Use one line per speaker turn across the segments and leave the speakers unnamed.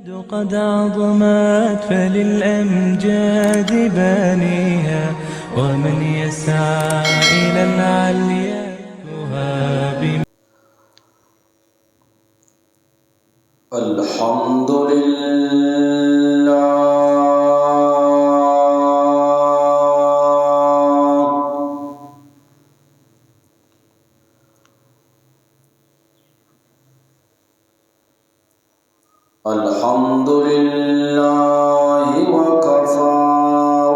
قد عظمت فللأمجاد بانيها ومن يسعى إلى العليا يهاب.
الحمد لله الحمد لله وكفى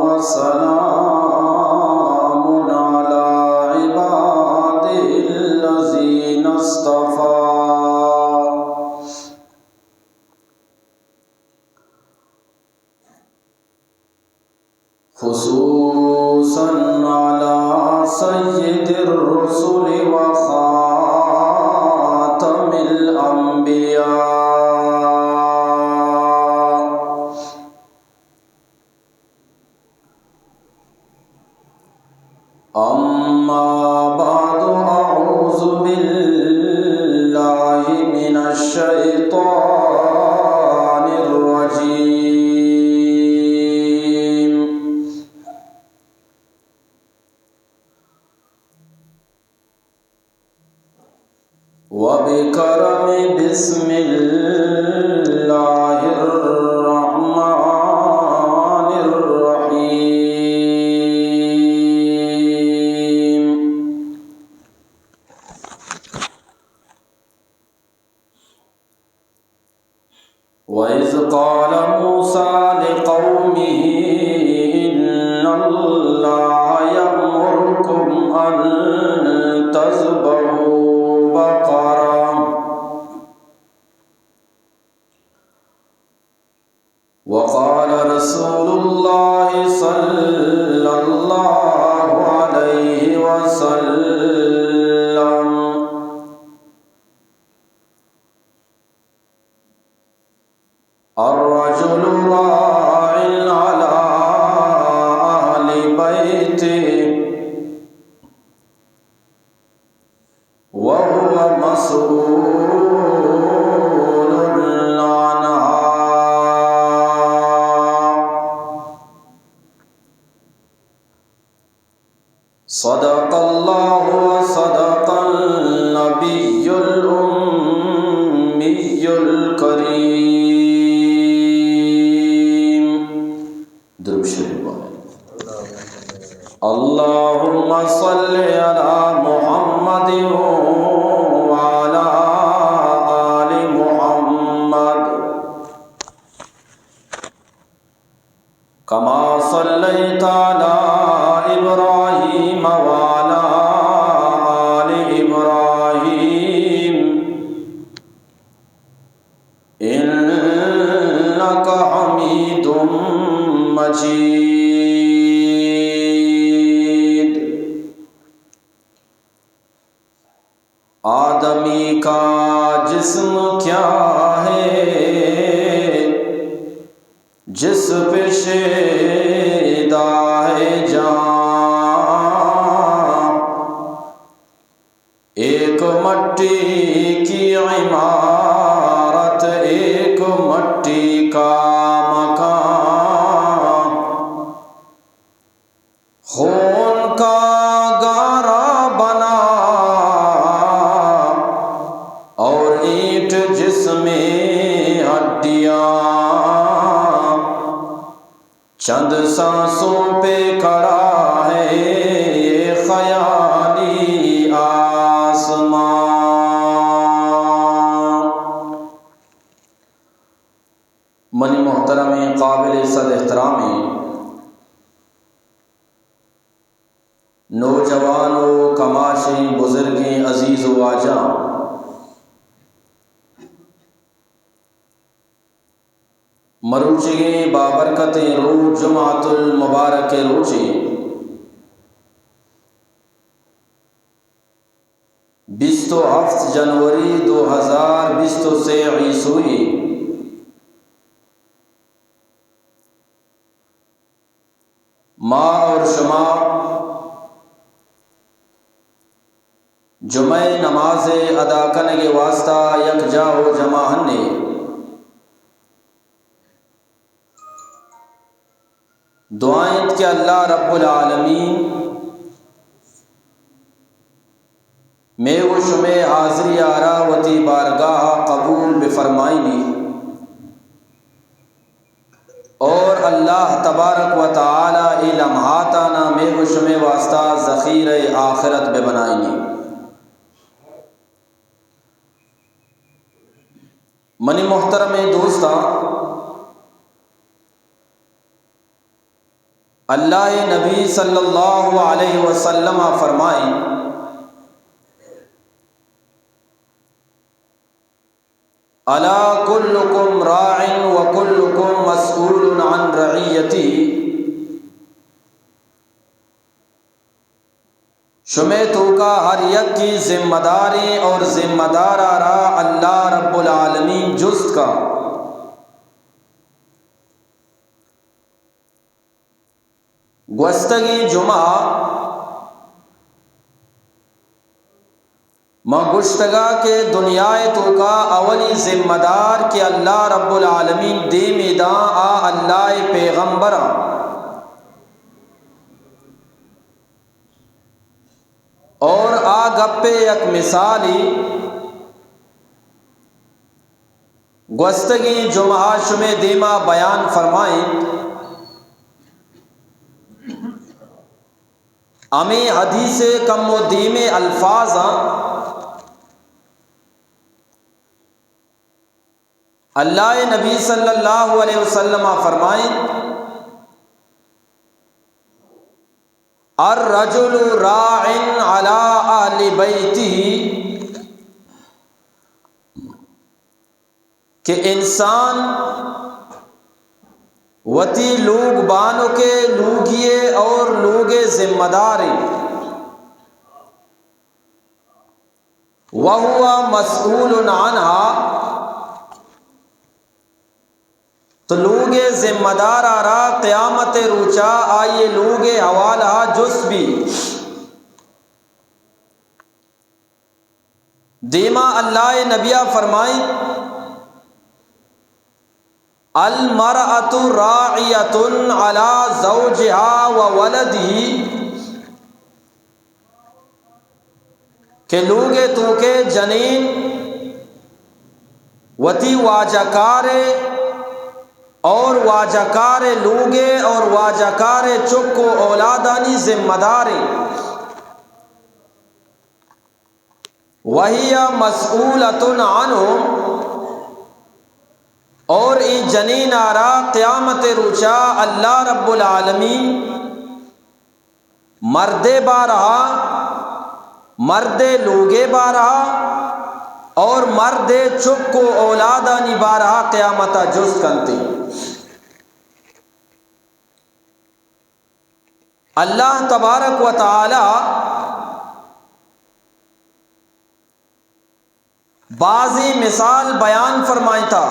وسلام على عباده الذين اصطفى خصوصا على سيد الرسل وخاتم الأنبياء أما بعد أعوذ بالله من الشيطان الرجيم وبكرم بسم الله الرحمن الرحيم وإذ قال موسى لقومه إن الله يأمركم أن تذبحوا بقرة وقال رسول الله صلى الله عليه وسلم الرجل راع على أهل بيته وهو مسؤول عنها صدق الله وصدق النبي الأمي الكريم. درود شریف اللهم صل على محمد وعلى آل محمد كما صليت على إبراهيم وعلى آل إبراهيم إنك حميد مجيد. آدمی کا جسم کیا ہے جس پہ شیدا ہے جان، ایک مٹی کی عمارت ایک مٹی کا مکان، خون کا گارا بنا اور اینٹ جس میں ہڈیاں، چند سانسوں پہ کھڑا ہے یہ خیالی آسمان. منی محترم قابل صد احترامی نوجوانوں کماشی بزرگیں عزیز و واجاں، مروچگیں بابرکتیں روز جمعۃ المبارک روچی 27 جنوری 2023 عیسوی ماہ اور شما جمعہ نماز ادا کرنے کے واسطہ یک جا ہو جمع ہنے دعائیں کہ اللہ رب العالمین میں و شمع حاضری آرا وتی بارگاہ قبول بفرمائنی اور اللہ تبارک و تعالی ای لمحاتانا میں و شمع واسطہ ذخیرہ آخرت بے بنائنی۔ منی محترم دوستاں، اللہ نبی صلی اللہ علیہ وسلم فرمائیں الا کلکم راع وکلکم مسئول عن رعیتی، شمع تو کا ہر یک کی ذمہ داری اور ذمہ دار آرا اللہ رب العالمین جست کا۔ گوستگی جمعہ ما گشتگا کے دنیائے تو کا اولی ذمہ دار کہ اللہ رب العالمین دے میداں آ اللہ پیغمبرہ اور آ گپے یک مثالی گوستگی جمعہ شمع دیما بیان فرمائیں۔ ہمیں حدیث کم و دیم الفاظ اللہ نبی صلی اللہ علیہ وسلم فرمائیں الرجل راع علی اہل بیتہ، کہ انسان وتی لوگ بانو کے لوگیے اور لوگے ذمہ داری وہوا مسئول عنہا، تو لوگے ذمہ دار آرا قیامت روچا آئیے لوگے حوالہ جس بھی دیما اللہ نبیہ فرمائیں المرأة راعیة علی زوجها و ولدہ، کہ لوگے تو کے جنین وتی واجکارے اور واجکارے لوگے اور واجکارے چکو اولادانی ذمہ داری وہی مسئولۃ عنہم، اور ای جنین آرا قیامت روچا اللہ رب العالمین مردے بارہا مردے لوگے بارہا اور مردے چکو اولادانی بارہا قیامتا جز کنتی۔ اللہ تبارک و تعالی بعضی مثال بیان فرمائیں تھا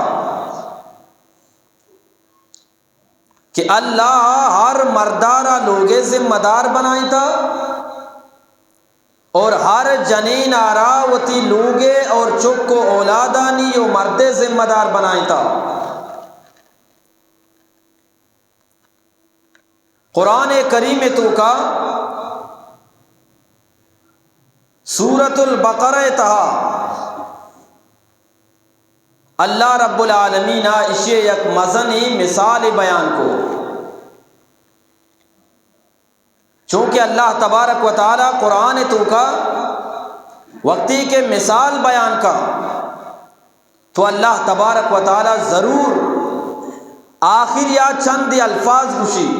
کہ اللہ ہر مردارہ لوگے ذمہ دار بنائیں تھا اور ہر جنین آراوتی لوگے اور چکو اولادانی و مردے ذمہ دار بنائیں تھا۔ قرآن کریم تو کا سورۃ البقرہ تہا اللہ رب العالمین اسے یک مزنی مثال بیان کو، چونکہ اللہ تبارک و تعالی قرآن تو کا وقتی کے مثال بیان کا تو اللہ تبارک و تعالی ضرور آخر یا چند الفاظ گوشی،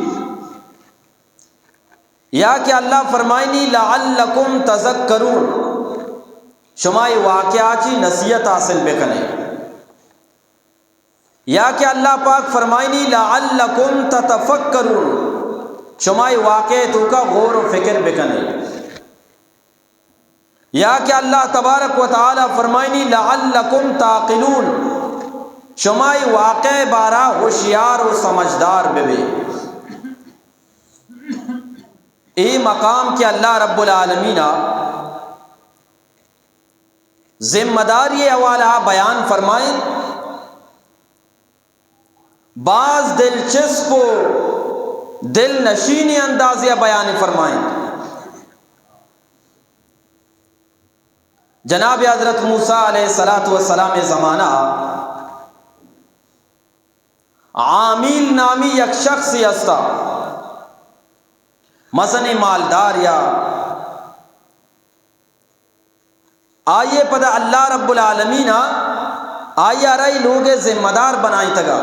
یا کہ اللہ فرمائنی لعلکم تذکرون، شمائی واقعہ چی نصیحت حاصل بکنے، یا کہ اللہ پاک فرمائنی لعلکم تتفکرون، شمائی واقع تو کا غور و فکر بکنے، یا کہ اللہ تبارک و تعالی فرمائنی لعلکم تعقلون، شمائی واقع بارہ ہوشیار و سمجھدار بے۔ ای مقام کہ اللہ رب العالمین ذمہ داری حوالہ بیان فرمائیں، بعض دلچسپ دل نشینی اندازیہ بیان فرمائیں۔ جناب حضرت موسیٰ علیہ السلام زمانہ عامیل نامی یک شخصی ہستا، مثلا مالدار یا آئیے پتہ اللہ رب العالمین آئیے آرائی لوگ ذمہ دار بنائی تگا،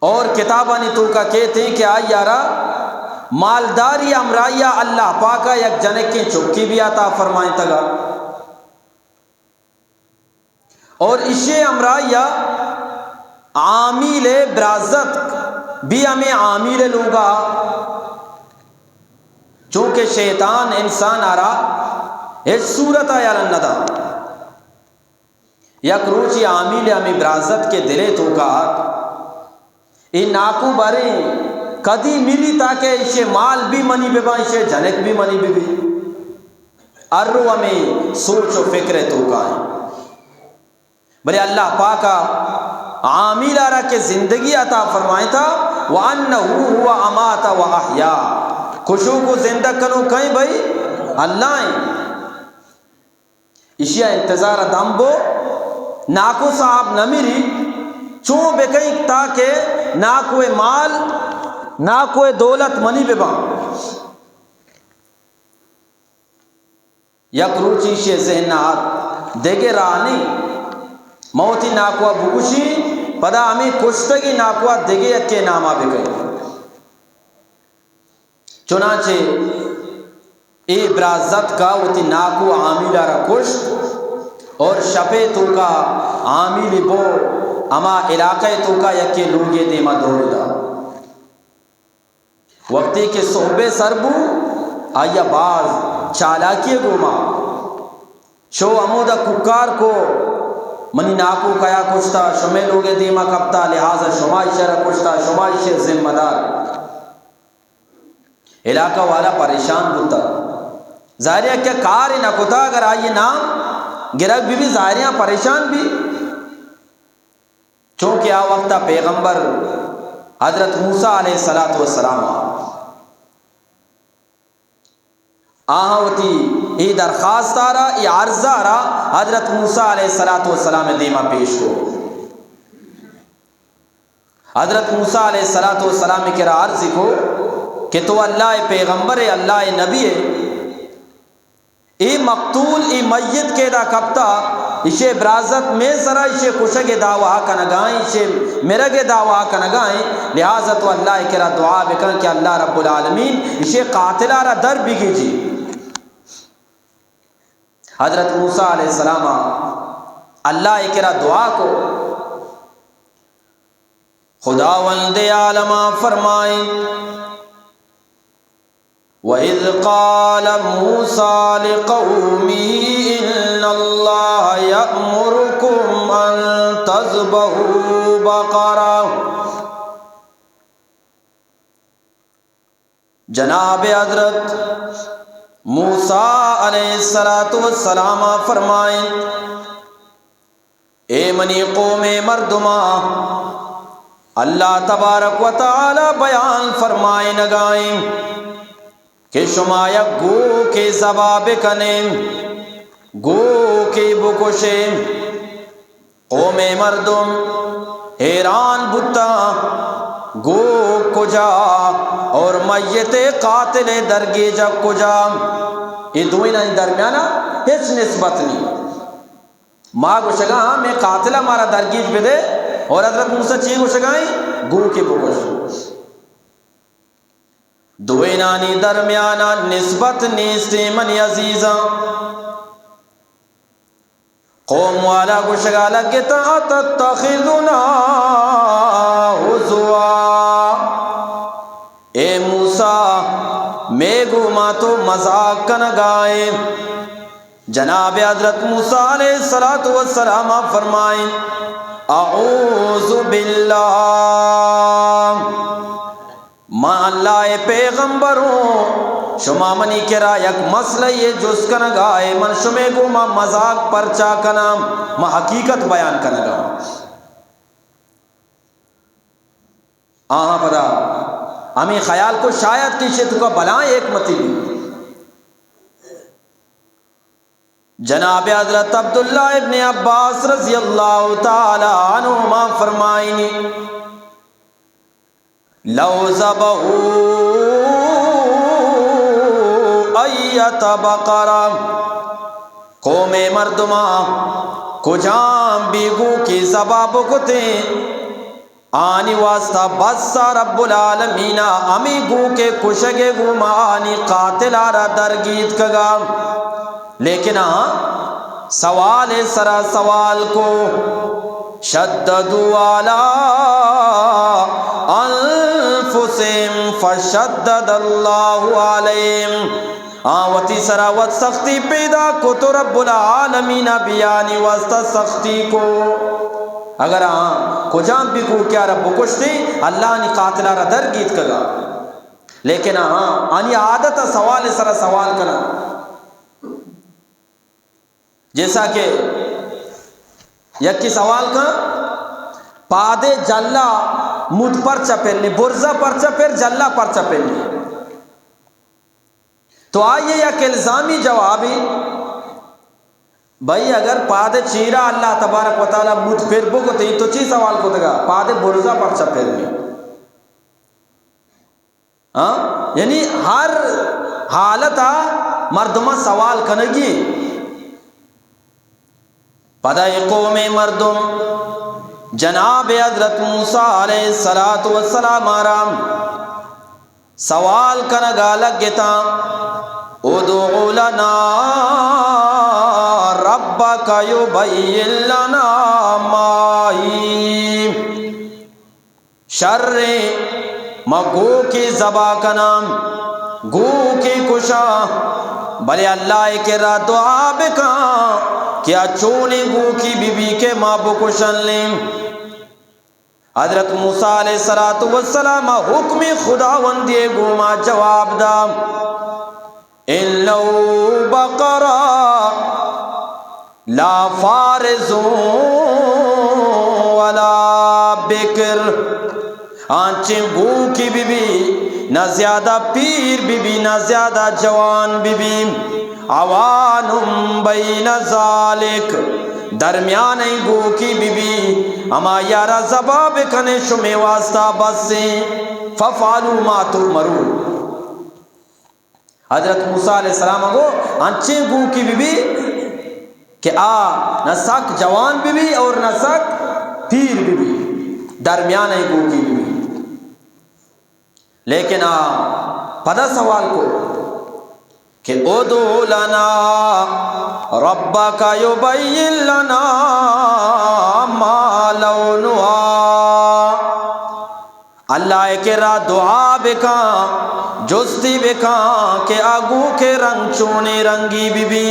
اور کتابانی تو کا کہتے ہیں کہ آئیے آرا مالداری امرائیہ اللہ پاکا یک جنک کی چپکی بھی عطا فرمائیں تگا، اور اسے امرائیہ عامل برازت بھی ہمیں عامل لوگا، چونکہ شیطان انسان آرا اس صورت آیا لندا یک روچی عامل ہمیں برازت کے دلے تو کا این ناکو بارے کدی ملی تاکہ اسے مال بھی منی بے با اسے جنک بھی منی بے بھی ارو ہمیں سوچ و فکر تو کا ہے بلے اللہ پاکا عامل آرہ کے زندگی عطا فرمائیں تھا وَأَنَّهُ هُوَ أَمَاتَ وَأَحْيَا، خوشو کو زندہ کنو کہیں بھائی اللہ ہیں۔ اشیاء انتظار دمبو ناکو صاحب نمیری چون بے کہیں تاکہ ناکوے مال ناکوے دولت منی بے با یک روچی شے ذہنات دیگے رانی موتی ناکوہ بکشی پدا ہمیں کشتگی ناکوہ دیگے اکے نامہ بے گئی، چنانچہ اے برازت کا وہ تی ناکو عاملہ را کشت اور شپے تو کا عامل بو اما علاقہ تو کا یکی لوگے دیما دوڑ دا وقتی کے صحبے سربو آیا باز چالاکی گوما شو امودہ ککار کو منی ناکو کیا کشتا شمے لوگے دیما کبتا لہذا شمائشہ را کشتا شمائشہ ذمہ دار علاقہ والا پریشان بتا ظاہریہ کیا کار نہ کتا اگر آئیے نام گرک بھی ظاہریہ پریشان بھی چونکہ آ وقتا پیغمبر حضرت موسیٰ علیہ السلام آہاں ہوتی ای درخواست آرہ ای عرضہ آرہ حضرت موسیٰ علیہ السلام دیما پیش کو حضرت موسیٰ علیہ السلام کے رہا عرضی کو کہ تو اللہ پیغمبر ہے اللہ نبی ہے ای مقتول ای میت کے دا کبتا اسے برازت میں ذرا اسے کشگ دعویٰ کا نگائیں اسے مرگ دعویٰ کا نگائیں لہذا تو اللہ کے رہا دعا بکن کہ اللہ رب العالمین اسے قاتلہ رہا در بگی جی حضرت موسیٰ علیہ السلام اللہ کے رہا دعا کو خداوند عالم فرمائیں وَإِذْ قَالَ مُوسَىٰ لِقَوْمِهِ إِنَّ اللَّهَ يَأْمُرُكُمْ أَن تَذْبَحُوا بَقَرَةً، جناب حضرت موسیٰ علیہ السلام فرمائیں اے منی قوم مردما اللہ تبارک و تعالی بیان فرمائیں نگائیں کہ شما یک گو کے زباب کنیں گو کے بکشیں قوم مردم حیران بتا گو کجا اور میت قاتل درگی جب کجا یہ دوئینا درمیانا ہیچ نسبت نہیں ماں کو شگا ہاں میں قاتلہ مارا درگیج بھی دے اور حضرت موسیٰ چیز کو شگائیں گو کے بکش دوئینانی درمیانا نسبت نیستی منی عزیزاں قوم والا کو شگا لگتا تتخذنا حضوا اے موسیٰ میگو ما تو مذاق کنگائیں جناب حضرت موسیٰ علیہ السلام فرمائیں اعوذ باللہ ما اللہ پیغمبروں شما منی کرا یک مسئلہ یہ جس کنگائے من شمے گو ما مذاق پرچا کنا ما حقیقت بیان کنگا آہاں پدا ہمیں خیال کو شاید کسی تو کا بلائیں ایک متی بھی. جناب حضرت عبداللہ ابن عباس رضی اللہ تعالی عنہما فرمائیں لو ذبحوا ایت بقرہ قوم مردما کجام بیگو کی ذبح بکتے آنی واسطہ بسا رب العالمین امی گو کے کشگے گو مانی قاتل آرہ درگیت کگا. لیکن سوال سرا سوال کو شددوا علی انفسہم فشدد اللہ علیہم وتی سرا وت سختی پیدا کو تو رب العالمین بیانی واسطہ سختی کو. اگر کجام بھی کو کیا رب کشتی اللہ نے قاتل آرہ درگیت کگا. لیکن آنی عادت سوال سرا سوال کنا جیسا کہ یکی سوال کا پادے جلہ مد پر چپیلنی برزہ پر چپیر جلہ پر چپیلنی. تو آئیے یک الزامی جوابی بھائی اگر پادے چیرہ اللہ تبارک و تعالی مد پر بگتی تو چی سوال کو دگا پادے برزہ پر چپیلنی. یعنی ہر حالتا مردمہ سوال کنگی. پدائے قوم مردم جناب حضرت موسیٰ علیہ السلام آرام سوال کنگا لگتا ادعو لنا ربک یبین لنا ماہی شر مگو کی زبا کا نام گو کی کشا بلے اللہ کے را دعا بکا کیا چونے گو کی بی بی کے ماں بکشن لیں. حضرت موسیٰ علیہ السلام حکم خداوندی گو ما جواب دا انہو بقرہ لا فارض ولا بکر آنچیں گو کی بی بی نہ زیادہ پیر بی بی نہ زیادہ جوان بی بی عوانم بین ذالک درمیان گو کی بی بی اما یارا زباب کنے شمی واسطہ بس سے ففعلوا ما تؤمرون. حضرت موسیٰ علیہ السلام کو انچیں گو کی بی بی کہ نہ سک جوان بی بی اور نہ سک پیر بی بی درمیان گو کی بی بی. لیکن پدا سوال کو کہ ادعو لنا ربک یبین لنا ما لونہا اللہ کے را دعا بکا جستی بکا کہ آگو کے رنگ چونے رنگی بی بی.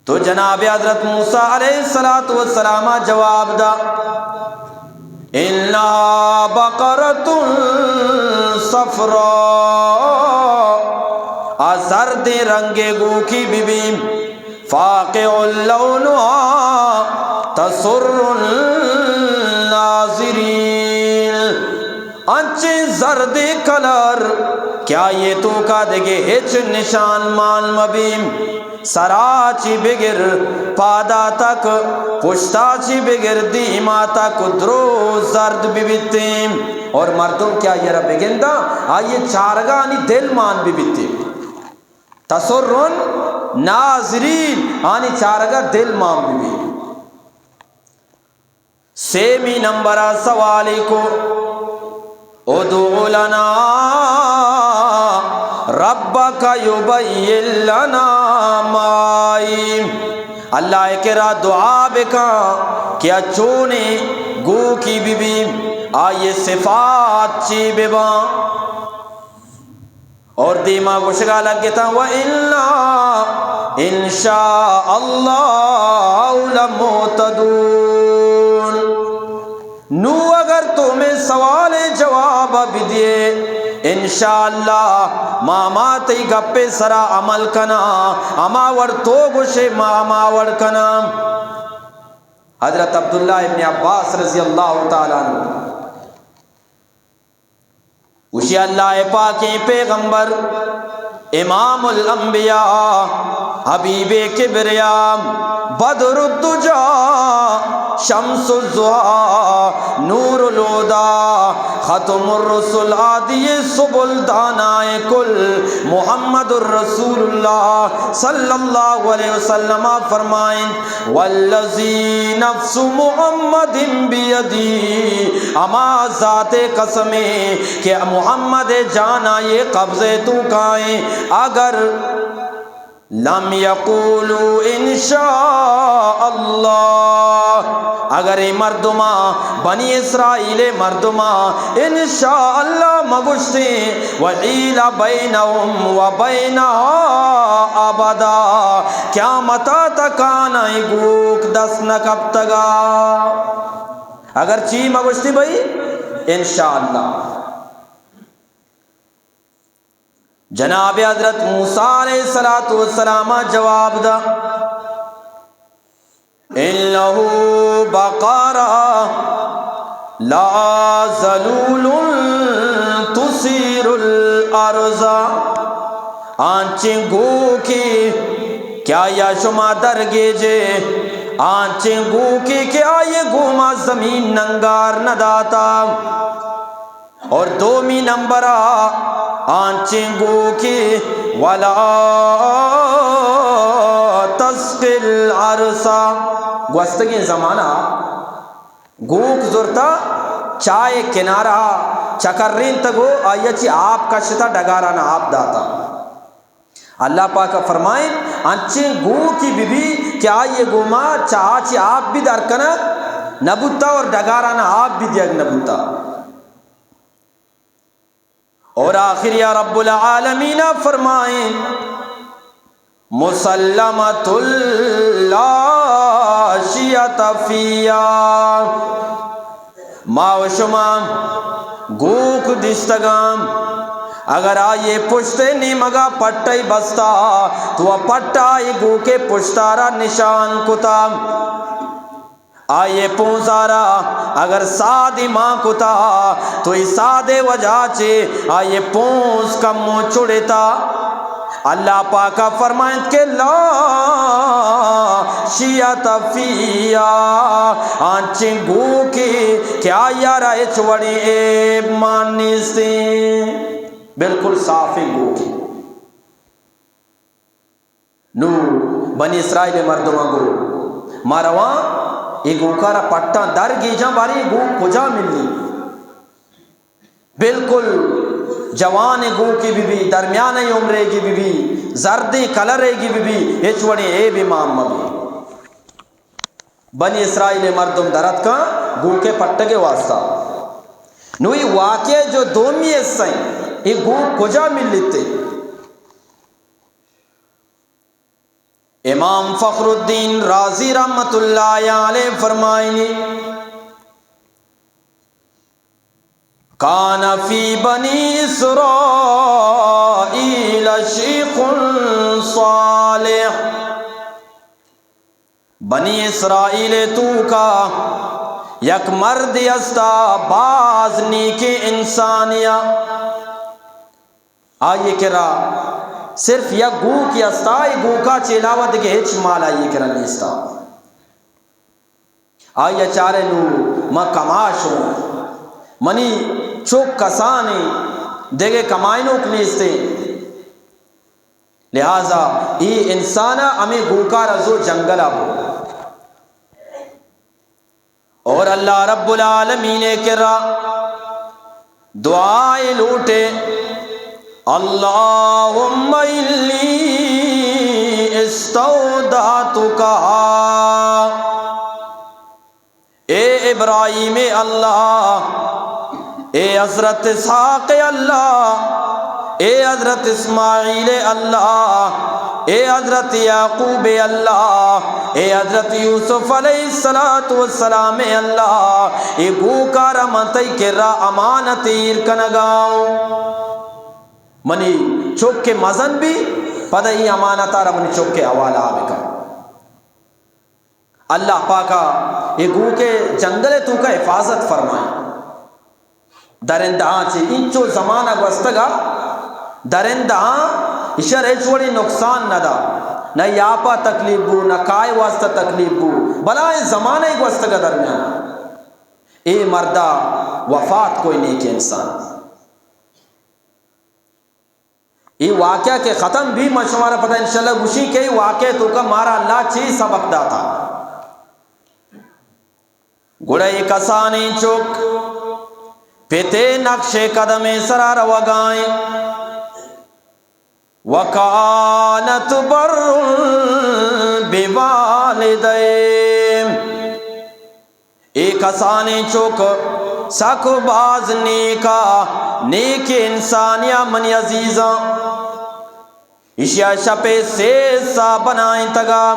تو جناب حضرت موسیٰ علیہ السلام جواب دا انہا بقرۃ صفراء زرد رنگ گو کی بی بی فاقع لونہا تسر الناظرین انچے زرد کلر کیا یہ تو کا دگے ہچ نشان مان مبیم سراچی بگر پادا تک پشتاچی بگر دیما تک درو زرد بیتیم. اور مردم کیا یہ رب گندہ آئیے چارگانی دل مان بیتیم تسرن ناظرین آنی چارگا دل مان بیتیم. سیمی نمبر سوالی کو ادعو لنا ربک یبین لنا مائی اللہ کے را دعا بکا کیا چونے گو کی بی بی آئیے صفات چی ببا. اور دیما گوشگا لگتا وَإِنَّا إِنشَاءَ اللَّهُ لَمُعْتَدُونَ. نو اگر تمہیں سوال جواب بھی دیے انشاءاللہ ماما تی گپے سرا عمل کنا اما ور تو گوشے ماما ور کنا. حضرت عبداللہ ابن عباس رضی اللہ تعالیٰ عنہ اسی اللہ پاک پیغمبر امام الانبیاء حبیب کبریا بدر الدجا شمس الضحی نور الہدی ختم الرسل عادی سبل دانائے کل محمد الرسول اللہ صلی اللہ علیہ وسلم فرمائیں والذی نفس محمد بیدی اما ذات قسمیں کہ محمد جانا یہ قبضے تو کائیں اگر لم یقولوا انشاء اللہ اگر مردما بنی اسرائیل مردما انشاءاللہ مگشتے وحیل بینہم و بینہا ابدا قیامتا تکانا گوک دس نکب تگا اگر چی مگشتی بھئی انشاءاللہ. جناب حضرت موسیٰ علیہ السلام جواب دا انہو بقرہ لا ذلول تثیر الارض آنچیں گو کی کیا یا شما درگے جے آنچیں گو کی کیا یہ گوما زمین ننگار نہ داتا. اور دومی نمبر آنچیں گو کی ولا تسقل عرصا گوستگی زمانہ گوک زورتا چائے کنارہ چکرین تگو آیا چی آپ کشتا ڈگارانا آپ داتا. اللہ پاک فرمائیں انچیں گو کی بی بی کیا یہ گوما چاہ چی آپ بھی درکنا نبوتا اور ڈگارانا آپ بھی دیگ نبوتا. اور آخر یا رب العالمین فرمائیں مسلمۃ لا شیۃ فیہا ما و شما گوک دستگام اگر آئیے پشتے نیمگا پٹائی بستا تو پٹائی گو کے پشتارا نشان کتا آئیے پونزارا اگر سادی ماں کتا تو اس سادے وجہ چے آئیے پونز کا منہ چھڑتا. اللہ پاکا فرمائیں کہ لا شیعت فیہا آنچیں گو کی کیا یارا چھوڑی ایب مانی سے بالکل صافی گو کی. نو بنی اسرائیل مردمہ گو ماروان یہ گوکارا پٹا در گی جاں باری گو کجا ملنی بالکل جوان گو کی بی بی درمیانی عمرے کی بی بی زردی کلرے کی بی بی اچوڑی اے بھی مام مبی. بنی اسرائیل مردم درد کا گو کے پٹے کے واسطہ نوی واقعہ جو دومی ایسائیں یہ گو کجا مل لیتے. امام فخر الدین رازی رحمت اللہ علیہ فرمائیں کان فی بنی اسرائیل شیخ صالح بنی اسرائیل تو کا یک مرد استا باز نیک انسانیہ آئیے کرا صرف یا گو کی استائی گو کا چلاوت کے ہچ مال آئیے کرا نیستا آئیے چارے نو ما کماشو منی چوک کسانی دیگے کمائنوں کنیستے لہذا یہ انسانا ہمیں گو کا رزو جنگل آبو. اور اللہ رب العالمین کرا دعائے لوٹے اللہم انی استودعتک اے ابراہیم اللہ اے حضرت اسحاق اللہ اے حضرت اسماعیل اللہ اے حضرت یعقوب اللہ اے حضرت یوسف علیہ السلام اللہ اے گوکارا منتی کرا امانتیر کنگاؤں منی چوک کے مزن بھی پدہ ہی امانتا را منی چوک کے حوالہ آبکا. اللہ پاکا یہ گو کے جنگل تو کا حفاظت فرمائیں درندہ چی انچو زمانہ گوستگا درندہ اشار ایچوڑی نقصان ندا نہ یاپا تکلیف بو نہ کائے واسطہ تکلیف بو بلائے زمانہ ہی گوستگا درمیان اے مردہ وفات کوئی نہیں کہ انسان یہ واقعہ کے ختم بھی مشورہ پتہ انشاءاللہ گوشی کے واقعہ تو کا مارا اللہ چیز سبق داتا گڑائی کسانی چک پیتے نقش قدم سرار وگائیں وکانت بر بوالدین ایک کسانی چک سک باز نیکا نیک انسانیہ منی عزیزاں اشیا شپے سے سا بنائیں تگا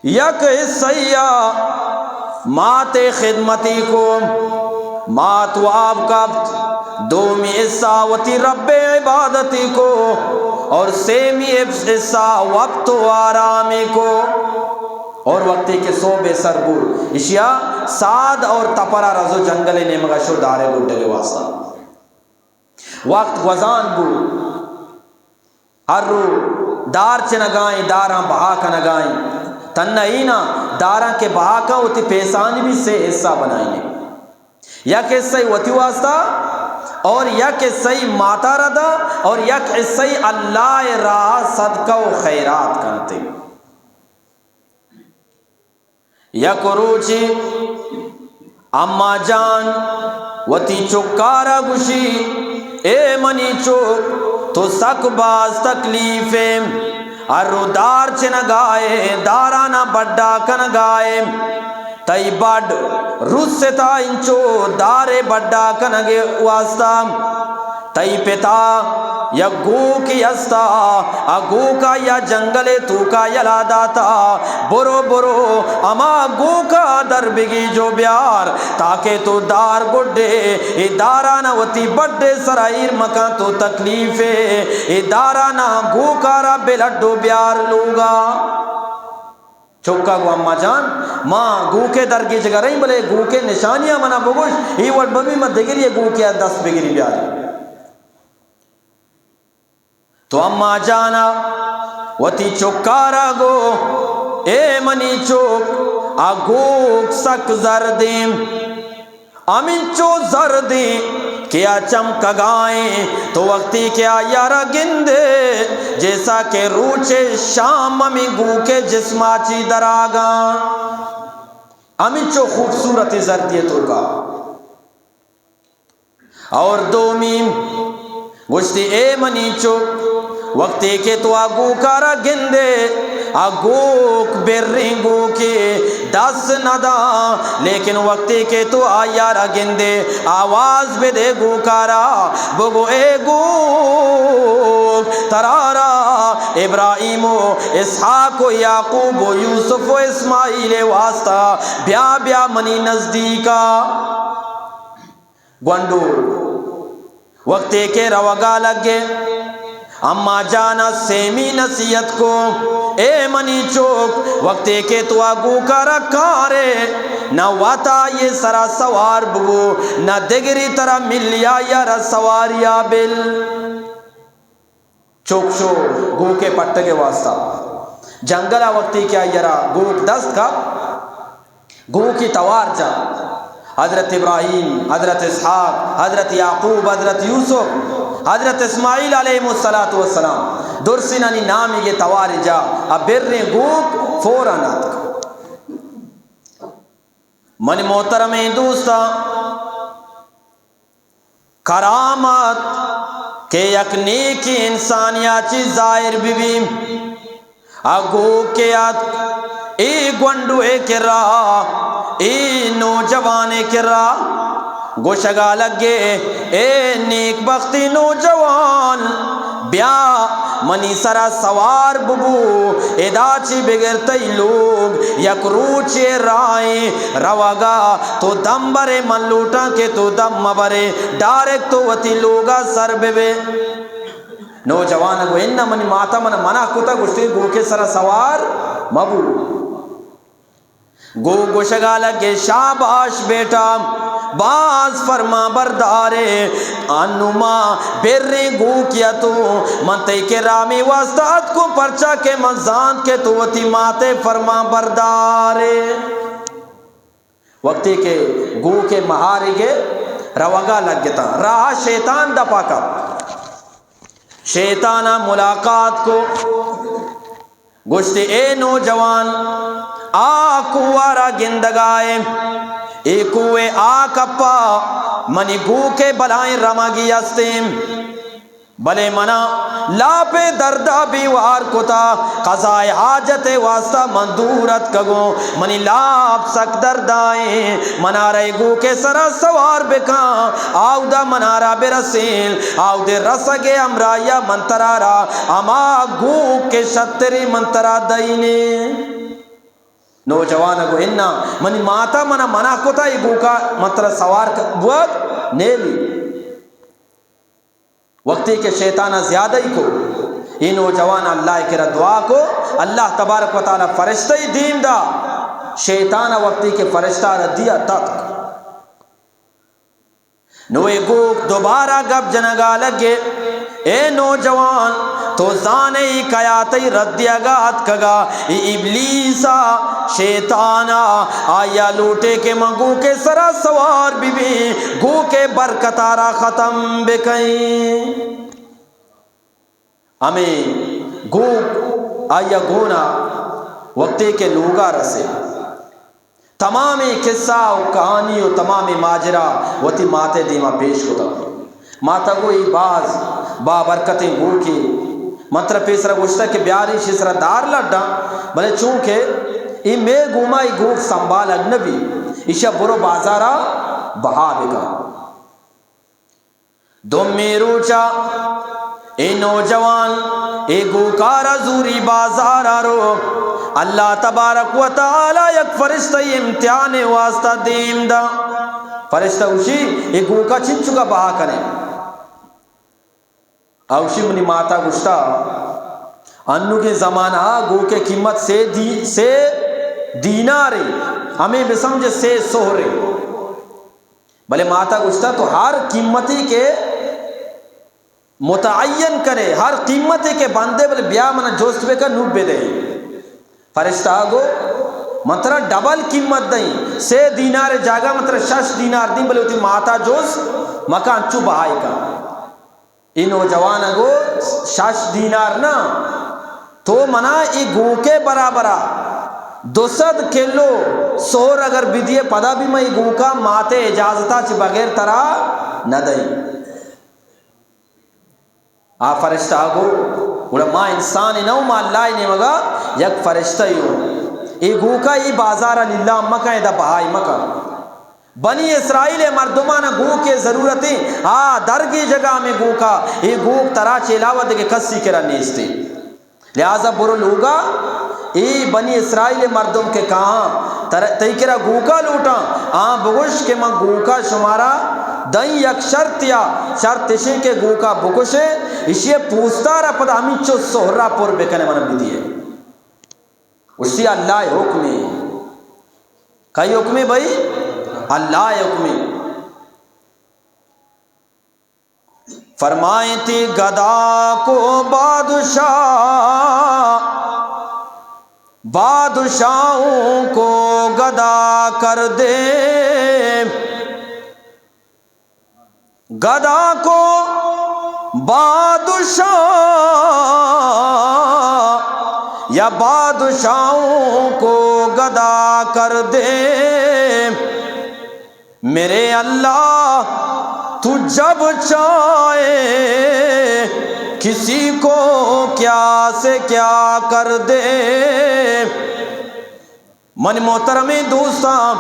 یک حصیہ مات خدمتی کو مات واب کبت دومی حصہ وتی رب عبادتی کو اور سیمی حصہ وقت و آرامی کو اور وقتی کے صوبے سربور اشیا ساد اور تپرا رزو جنگلے نے مگشو دارے گھٹے کے واسطہ وقت وزان بو ہر رو دار چنگائیں داراں بہا کا نگائیں تنہینا داراں کے بہا کا ہوتی پیسانی بھی سے حصہ بنائیں یا کہ صحیح وتی واسطہ اور یا کہ صحیح ماتا ردا اور یا کہ صحیح اللہ راہ صدقہ و خیرات کرتے یا کروچی اما جان وتی چکارا گوشی اے منی چوک تو سک باز تکلیفیں ارو دار چنگائے دارانا بڑا کنگائے تئی بڑ روس سے تا انچو دارے بڑا کنگے واسطہ تئی پتا یا گو کی استا اگو کا یا جنگلے تو کا یلا داتا برو برو اما گو کا در بگی جو بیار تاکہ تو دار گڈے ادارانا وتی بڑے سرائیر مکان تو تکلیفے ادارانا گو کارا بلڈو بیار لوگا چوکا گو اما جان ماں گو کے در کی جگہ رہی بلے گو کے نشانیاں منا بگوش ہی وڈ بمی مت دگری گو کے 10 بگری بیاری تو اما جانا وتی چوکارا گو اے منی چوک آگوک سک زردیم امین چو زردی کیا چمکگائیں تو وقتی کیا یارا گندے جیسا کہ روچے شام امی گو کے جسماچی دراگا امین چو خوبصورت زردیتوں کا اور دومیم گوشتی اے منی چوک وقتی کے تو آگو کارا گندے آگوک برنگو کے 10 ندا لیکن وقتی کے تو آیارا گندے آواز بے دے گو کارا بگو اے گوک ترارا ابراہیم و اسحاق و یعقوب و یوسف و اسماعیل واسطہ بیا بیا منی نزدیکا گونڈو وقتی کے روگا لگے اما جانا سیمی نصیحت کو اے منی چوک وقتے کے تو آگو کا رکھارے نہ واتا یہ سرا سوار بگو نہ دگری طرح ملیا یا رسواریا بل چوک شو گو کے پٹے کے واسطہ جنگلہ وقتی کیا یرا گوک 10 کا گو کی توار جا حضرت ابراہیم حضرت اسحاق حضرت یعقوب حضرت یوسف حضرت اسماعیل علیہ السلام درسنانی نامی یہ تواری جا اب برنے گوک فوراً آتک من محترم دوستا کرامت کہ یک نیکی انسانیاتی ظاہر بیم اگو کے آت ای گونڈو اے کرا ای نوجوانے کرا گوشگا لگے اے نیک بختی نوجوان بیا منی سرا سوار ببو اداچی بگرتی لوگ یک روچے رائیں روگا تو دم برے من لوٹا کے تو دم مبرے ڈائریکٹ تو وتی لوگا سر بے نوجوان گو انہ منی ماتا من منع کتا گوشتی گو کے سرا سوار مبو گو گوشگا لگے شاباش بیٹا باز فرما بردارے انما بر گو کیا تو منتے کے رامی واسطات کو پرچا کے مزان کے تو وتی ماتے فرما بردارے وقتی کے گو کے مہاری کے روگا لگ گتا رہا شیطان دپا کا شیطانہ ملاقات کو گشتے اے نوجوان آ کوارا گندگائے اے کوئے آ کپا منی گو کے بلائیں رمگی استیم بلے منا لاپے دردہ بیوار کتا قضائے حاجت واسطہ مندورت کگو منی لاپ سک دردائیں منارہ گو کے سرا سوار بکاں آو دا منارہ برسیل آو دے رسگے امرائیہ منترارا اما گو کے شتری منترہ دائنے نوجوان کو اننا منی ماتا منا کتا گو کا منترہ سوار بود نیلی وقتی کے شیطانہ زیادہ ہی کو یہ نوجوان اللہ کے دعا کو اللہ تبارک و تعالی فرشتہ ہی دیم دا شیطانہ وقتی کے فرشتہ ردیا تک نوے گوک دوبارہ گب جنگا لگے اے نوجوان تو زانے ہی کیاتی ردیاگات کگا ابلیسا شیطانا آیا لوٹے کے منگو کے سرا سوار بی بی گو کے برکتارا ختم بکیں ہمیں گو آیا گونا وقتے کے لوگا رسے تمامی قصہ و کہانی و تمامی ماجرہ وتی ماتے دیما پیش ہوتا ماتا کو ای باز بابرکتیں گو کی منتر پیسرہ گوشتا کہ بیاری شسرہ دار لڑا بلے چونکہ ای میں گوما ای گوک سنبھال اگنبی ایشا برو بازارا بہا بکا دم میں روچا اے نوجوان اے گوکارا زوری بازارا رو اللہ تبارک و تعالی یک فرشتہ امتحان واسطہ دیم دا فرشتہ اوشی اے گوکا چھن چکا بہا کریں اوشی منی ماتا گشتا انو کے زمانہ گو کے قیمت سے دینارے ہمیں بسمجھ سے سہرے بلے ماتا گشتا تو ہر قیمتی کے متعین کرے ہر قیمتی کے بندے بلے بیا منا جوست بے کا نوٹ بے دیں فرشتہ آگو مطرح ڈبل قیمت دیں سے دینار جاگا مطرح 6 دینار دیں بلے ہوتی ماتا جوست مکان چو بہائی کا ای نوجوان اگو 6 دینار نا تو منا ای گو کے برابرہ 200 کلو سور اگر بدیے پدا بھی میں ای گو کا ماتے اجازتا چی بغیر ترا نہ دیں فرشتہ آگو اوڑا ما انسانی نو ما اللہ نے مگا یک فرشتہ ہی ای گو کا ای بازارہ للہ مکہ دا بہائی مکہ بنی اسرائیل مردمان گو کے ضرورتیں درگی جگہ میں گو کا یہ گو ترا چلاوہ دے کے کسی کرا نیستے لہذا برو لوگا ای بنی اسرائیل مردم کے کہاں تیکرا گو کا لوٹا بگوش کے من گو کا شمارا دن یک شرط یا شرط اسی کے گو کا بگوشے اسی پوستا را پدا ہمیں چو سہرہ پور بکنے من بھی دیئے اسی اللہ حکمی کئی حکمی بھائی اللہ حکمی فرمائیں تھی گدا کو بادشاہوں کو گدا کر دے گدا کو بادشاہ یا بادشاہوں کو گدا کر دے میرے اللہ تو جب چاہے کسی کو کیا سے کیا کر دے من محترمی دوستاں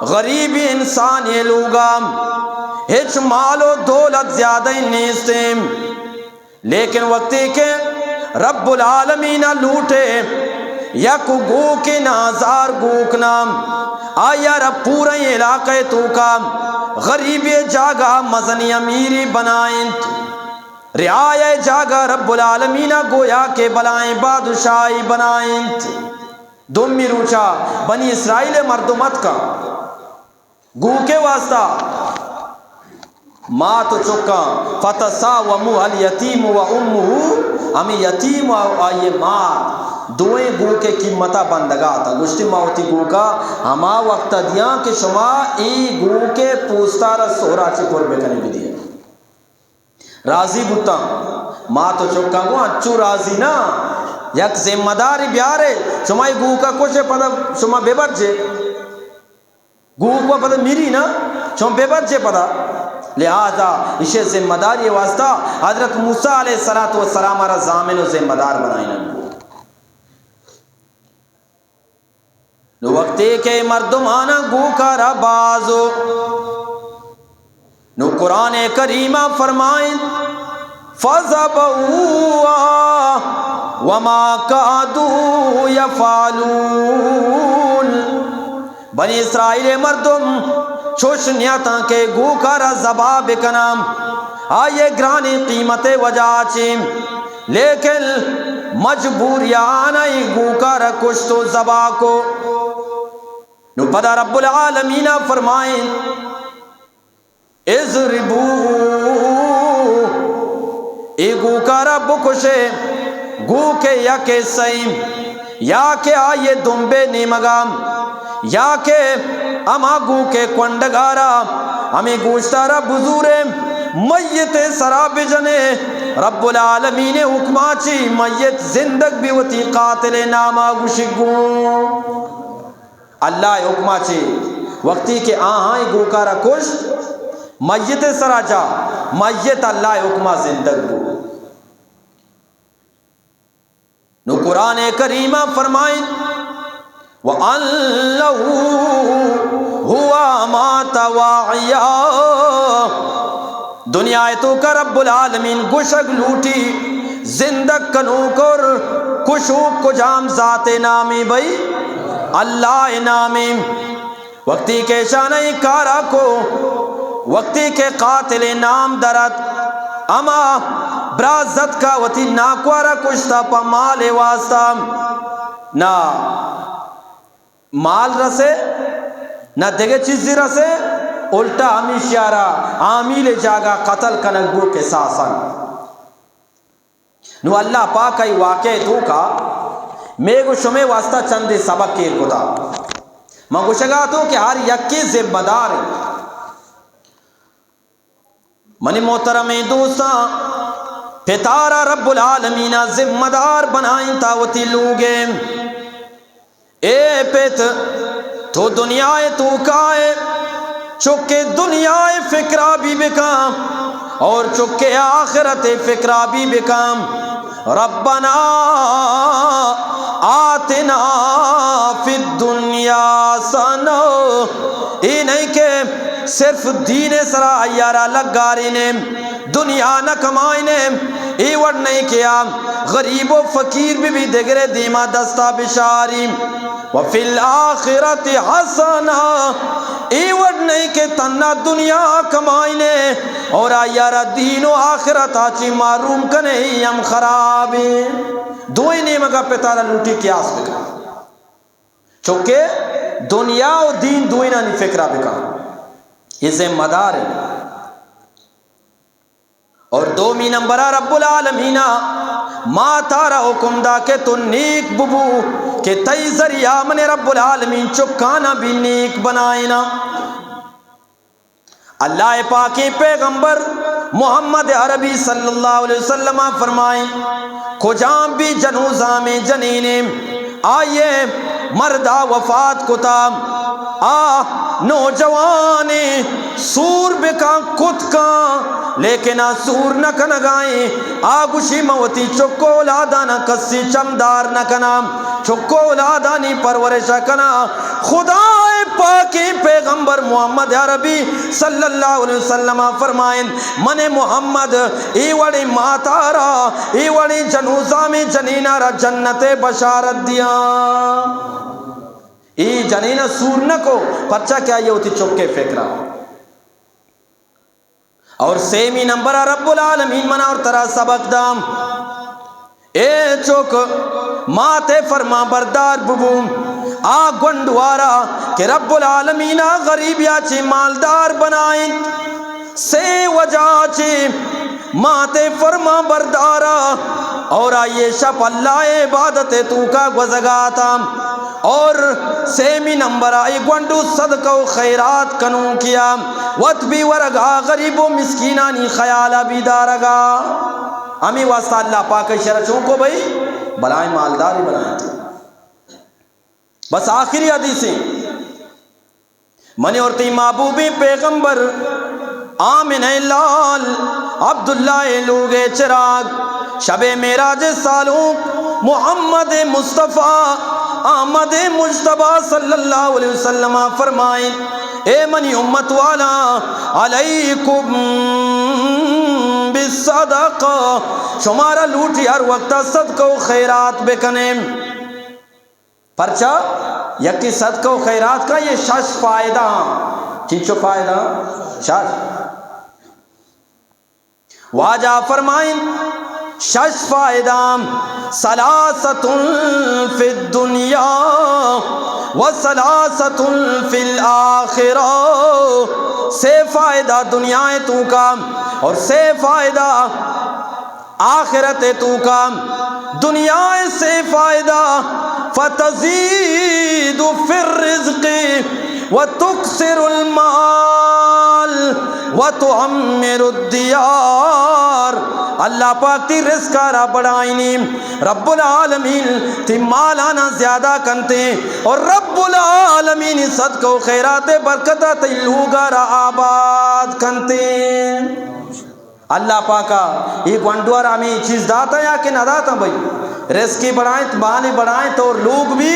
غریب انسان یہ لوگا ہچ مال و دولت زیادہ نیستیم لیکن وقتی کے رب العالمین لوٹے یک گو کے نازار گوک نام آیا رب پورا علاقہ تو کا غریب جاگا مزنی امیری بنائیں رعایہ جاگا رب العالمین گویا کے بلائیں بادشاہی بنائیں دمی روچا بنی اسرائیل مردمت کا گو کے واسطہ ماں تو چکا فتساوموا الیتیم و امہ، ہمیں یتیم و آئیے ماں دوئیں گو کے قیمتہ بندگا تھا گشتی ماوتی گو کا ہما وقت دیاں کہ شما ای گو کے پوستارا سورا چی پر بکنے بھی دیا راضی بوتا ماں تو چکا گو اچھو راضی نا یک ذمہ داری بیارے شما ای گو کا کچھ پدا شما بے بچے گو کو پدا میری نا شما بے بچے پدا لہذا اسے ذمہ داری واسطہ حضرت موسیٰ علیہ السلام را ضامن و ذمہ دار بنائی نہ نو وقتے کے مردمانہ گو کا ربازو نو قرآن کریمہ فرمائیں فَذَبَحُوهَا وَمَا كَادُوا يَفْعَلُونَ بنی اسرائیل مردم چوش نیاتا کے گو کارا زبا بکنام آئے گرانی قیمت وجہ چیم لیکن مجبوریانا ہی گو کارا کشتو زبا کو نو پدا رب العالمین فرمائیں اضربو ای گو کارا بکشے گو کے یا کے سیم یا کہ آئے دنبے نیمگام یا کہ اما گو کے کنڈگارا ہمیں گوشتارا بزورے میت سراب جنے رب العالمین حکماچی میت زندگ بھی وتی قاتل ناما گوشگو اللہ حکماچی وقتی کہ آہاں گو کارا کش میت سرا جا میت اللہ حکمہ زندگ بو نو قرآن کریمہ فرمائیں وَأَن لَهُ هُوَ مَاتَ وَعْيَا دنیا تو کا رب العالمین گشک لوٹی زندگ کنوکر کشوک کو جام ذات نامی بھئی اللہ نامی وقتی کے شانہ کارا کو وقتی کے قاتل نام درد اما برازت کا وتی ناکوارا کشتا پا مال واسطہ نا مال رسے نہ دیگے چیزی رسے الٹا ہمیشیارا عامیل جاگا قتل کنگو کے ساسن نو اللہ پاک ای واقع تو کا میں گو شمع واسطہ چند سبق کے خدا میں گو شگا تو کہ ہر یکی ذمہ دار ہے منی محترم دوستاں پتارا رب العالمین ذمہ دار بنائیں تاوتی لوگے اے پیت تو دنیا تو کائے چکے دنیا فکرہ بھی بکام اور چکے آخرت فکرہ بھی بکام ربنا آتنا فی الدنیا سنو ای نہیں کہ صرف دین سرا ایارا لگاری نے دنیا نہ کمائی نے ای وڑ نہیں کیا غریب و فقیر بھی دگرے دیما دستا بشاری وفی الآخرت حسنا ای وڑ نہیں کہ تنہ دنیا کمائی نے اور ایارا دین و آخرت آچی معروم کنے ہم خرابی دوئی نیمگا پیتارا لوٹی کیاس بکا چونکہ دنیا و دین دوئی نہ نہیں فکرہ بکا یہ ذمہ دار ہے اور دومی نمبرہ رب العالمین ما تارا حکم دا کہ تو نیک ببو کہ تی ذریعہ من رب العالمین چکانا بھی نیک بنائینا اللہ پاکی پیغمبر محمد عربی صلی اللہ علیہ وسلم فرمائیں کجام بھی جنوزہ میں جنینے آئیے مردہ وفات کتا نوجوانے سور بکا کت کا لیکن سور نہ کنگائیں آگوشی موتی چکو اولادا نہ کسی چمدار نہ کنا چکو اولادا نی پرورش کنا خدا پاکی پیغمبر محمد عربی صلی اللہ علیہ وسلم فرمائیں من محمد ای وڑی ماتارا ای وڑی جنوزہ میں جنینہ را جنت بشارت دیا ای جنینہ سور نہ کو پرچہ کیا یہ ہوتی چکے فکرہ اور سیمی نمبر رب العالمین منا اور ترا سبق دام اے چوک ماتے فرما بردار ببوم آ گنڈوارا کہ رب العالمین غریبیا چی مالدار بنائیں سے وجہ چی ماتے فرما بردارا اور آئیے شپ اللہ عبادت تو کا گزگاتا اور سیمی نمبر آئی گونڈو صدقہ و خیرات کنو کیا وط بھی ورگا غریب و مسکینانی خیالہ بھی دارگا امی واسطہ اللہ پاک شرچوں کو بھئی بلائیں مالداری بنائیں تھے. بس آخری حدیثیں منی اور تی محبوبی پیغمبر آمن لال عبداللہ لوگے چراغ شب معراج سالوں محمد مصطفیٰ احمد مجتبہ صلی اللہ علیہ وسلم فرمائیں اے منی امت والا علیکم بالصدقہ شمارا لوٹی ہر وقت صدقہ و خیرات بکنے پرچا یکی صدقہ و خیرات کا یہ شش فائدہ چیچو فائدہ شش واجہ فرمائیں شش فائدہ ثلاثۃ فی الدنیا وثلاثۃ فی الآخرہ سے فائدہ دنیا تو کا اور سے فائدہ آخرت تو کا. دنیا سے فائدہ فتزید فی الرزق وتکثر المال وتعمر الدیار اللہ پاک تی رزق را بڑھائنی رب العالمین تی مالانا زیادہ کنتے اور رب العالمین صدقہ و خیرات برکتہ تی لوگا را آباد کنتے. اللہ پاکا یہ گونڈوار ہمیں چیز داتا یا کہ نہ داتا بھئی رزقی بڑھائیں بہانے بڑھائیں تو لوگ بھی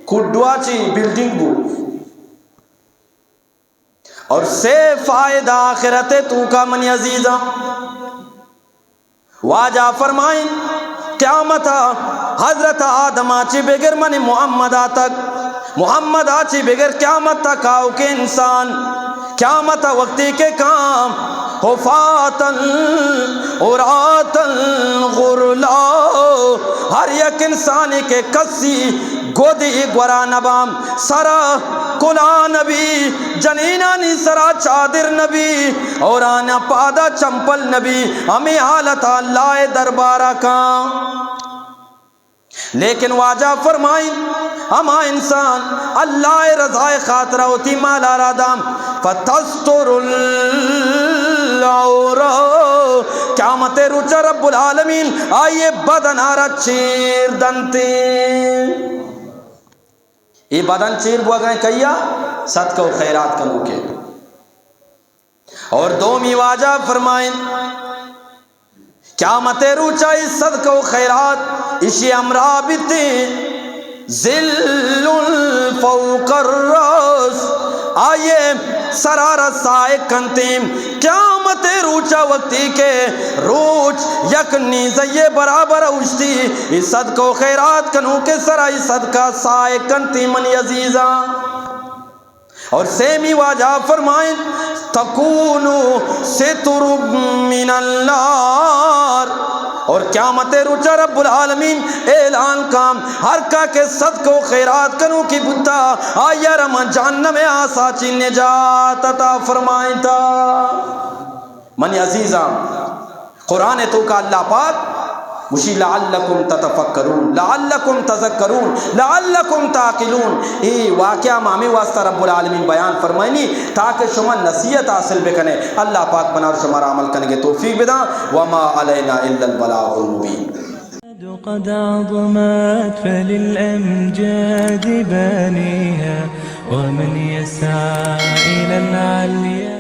کھڈوا چی بلڈنگ بو اور سے فائدہ آخرت تو کا منی عزیزہ واجہ فرمائیں قیامت حضرت آدم آچی بگر منی محمد تک محمد آچی بگر قیامت تک آؤ کے انسان قیامت وقتی کے کام حفاتن عراتن غرلا ہر یک انسانی کے کسی گودی گورا نبام سرا کلا نبی جنینانی سرا چادر نبی اور آنا پادا چمپل نبی ہمیں حالت اللہ دربارہ کا. لیکن واجہ فرمائیں ہما انسان اللہ رضائے خاطرہ ہوتی مالا رادام فتستر العورہ قیامت روچہ رب العالمین آئیے بدن آرہ چیر دنتے یہ بدن چیر بوا گئے کیا صدقہ و خیرات کنو کے. اور دومی واجہ فرمائیں قیامت روچہ اس صدقہ و خیرات اسی امرہ بیتے ذل فوق الراس آئیے سرارہ سائق کنتیم قیامت روچہ وقتی کے روچ یک نیزے برابر اوشتی اس صدقہ و خیرات کنو کے سرائی صدقہ سائق کنتیم من عزیزہ. اور سیمی واجہ فرمائیں تکونو ستر من النار اور قیامت روچہ رب العالمین اعلان کام ہر کا کے صدقہ و خیرات کنو کی بتا آیا رمان جہنم آسا چی نجات عطا فرمائیں تا. من عزیزہ قرآن تو کا اللہ پاک مشی لعلکم تتفکرون لعلکم تذکرون لعلکم تعقلون یہ واقعہ مامی واسطہ رب العالمین بیان فرمائنی تاکہ شما نصیحت حاصل بکنے. اللہ پاک بنا شما عمل کرنے کے توفیق بدا وما علینا الا البلاغ المبین.
قد عظمت فللأمجاد بانيها ومن يسعى إلى العليا